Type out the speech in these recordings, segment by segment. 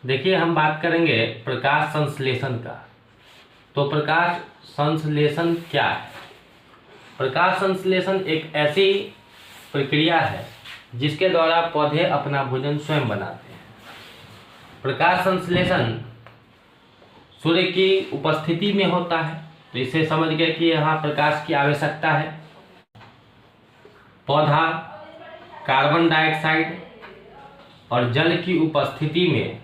देखिए, हम बात करेंगे प्रकाश संश्लेषण का। तो प्रकाश संश्लेषण क्या है? प्रकाश संश्लेषण एक ऐसी प्रक्रिया है जिसके द्वारा पौधे अपना भोजन स्वयं बनाते हैं। प्रकाश संश्लेषण सूर्य की उपस्थिति में होता है, तो इसे समझ गए कि यहाँ प्रकाश की आवश्यकता है। पौधा कार्बन डाइऑक्साइड और जल की उपस्थिति में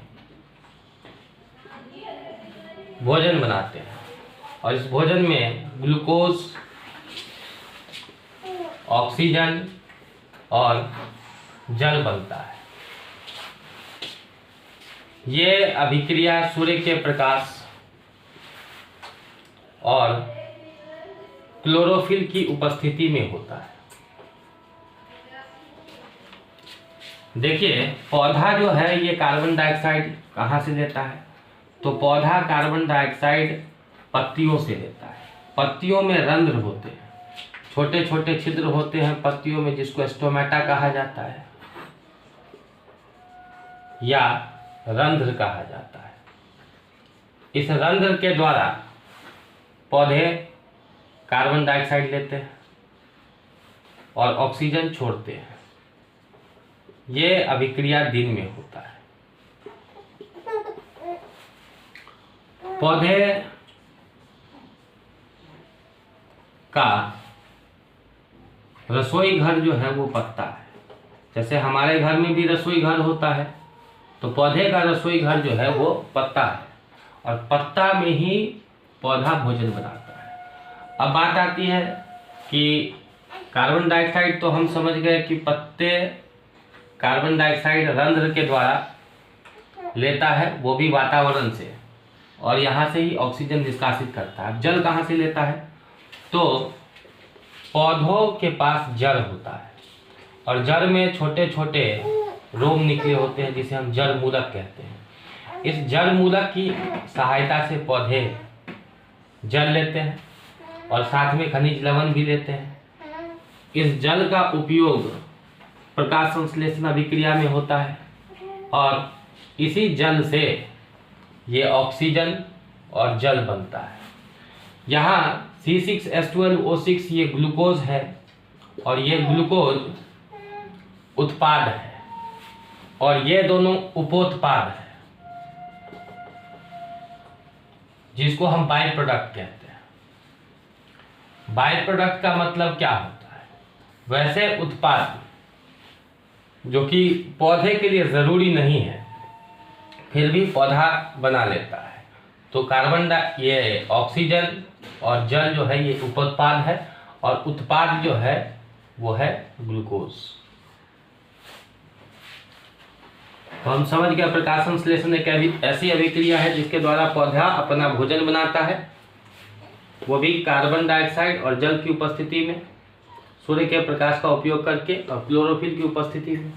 भोजन बनाते हैं और इस भोजन में ग्लूकोज, ऑक्सीजन और जल बनता है। ये अभिक्रिया सूर्य के प्रकाश और क्लोरोफिल की उपस्थिति में होता है। देखिए, पौधा जो है ये कार्बन डाइऑक्साइड कहाँ से लेता है? तो पौधा कार्बन डाइऑक्साइड पत्तियों से लेता है। पत्तियों में रंध्र होते हैं, छोटे छोटे छिद्र होते हैं पत्तियों में, जिसको स्टोमेटा कहा जाता है या रंध्र कहा जाता है। इस रंध्र के द्वारा पौधे कार्बन डाइऑक्साइड लेते हैं और ऑक्सीजन छोड़ते हैं। ये अभिक्रिया दिन में होता है। पौधे का रसोई घर जो है वो पत्ता है। जैसे हमारे घर में भी रसोई घर होता है, तो पौधे का रसोई घर जो है वो पत्ता है और पत्ता में ही पौधा भोजन बनाता है। अब बात आती है कि कार्बन डाइऑक्साइड तो हम समझ गए कि पत्ते कार्बन डाइऑक्साइड रंध्र के द्वारा लेता है, वो भी वातावरण से, और यहाँ से ही ऑक्सीजन निष्कासित करता है। जल कहाँ से लेता है? तो पौधों के पास जड़ होता है और जड़ में छोटे छोटे रोम निकले होते हैं जिसे हम जड़ मूलक कहते हैं। इस जड़ मूलक की सहायता से पौधे जल लेते हैं और साथ में खनिज लवण भी लेते हैं। इस जल का उपयोग प्रकाश संश्लेषण अभिक्रिया में होता है और इसी जल से ये ऑक्सीजन और जल बनता है। यहाँ C6H12O6 ये ग्लूकोज है और ये ग्लूकोज उत्पाद है और ये दोनों उपोत्पाद है, जिसको हम बाई प्रोडक्ट कहते हैं। बाई प्रोडक्ट का मतलब क्या होता है? वैसे उत्पाद जो कि पौधे के लिए जरूरी नहीं है, फिर भी पौधा बना लेता है। तो ये ऑक्सीजन और जल जो है ये उपोत्पाद है और उत्पाद जो है वो है ग्लूकोज। तो हम समझ गए प्रकाश संश्लेषण एक ऐसी अभिक्रिया है जिसके द्वारा पौधा अपना भोजन बनाता है, वो भी कार्बन डाइऑक्साइड और जल की उपस्थिति में, सूर्य के प्रकाश का उपयोग करके और क्लोरोफिल की उपस्थिति में।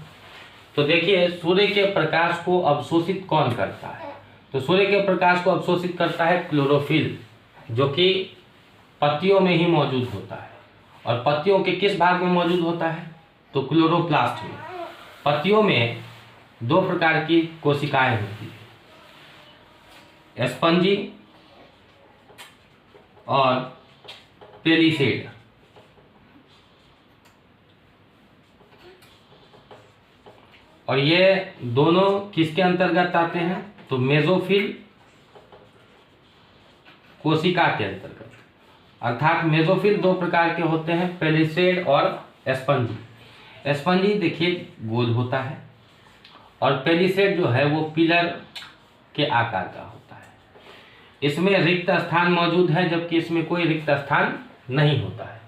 तो देखिए, सूर्य के प्रकाश को अवशोषित कौन करता है? तो सूर्य के प्रकाश को अवशोषित करता है क्लोरोफिल, जो कि पत्तियों में ही मौजूद होता है। और पत्तियों के किस भाग में मौजूद होता है? तो क्लोरोप्लास्ट में। पत्तियों में दो प्रकार की कोशिकाएं होती है, स्पंजी और पेलिसेड। और ये दोनों किसके अंतर्गत आते हैं? तो मेसोफिल कोशिका के अंतर्गत। अर्थात मेसोफिल दो प्रकार के होते हैं, पेलिसेड और स्पंजी। स्पंजी देखिए गोल होता है और पेलिसेड जो है वो पिलर के आकार का होता है। इसमें रिक्त स्थान मौजूद है, जबकि इसमें कोई रिक्त स्थान नहीं होता है।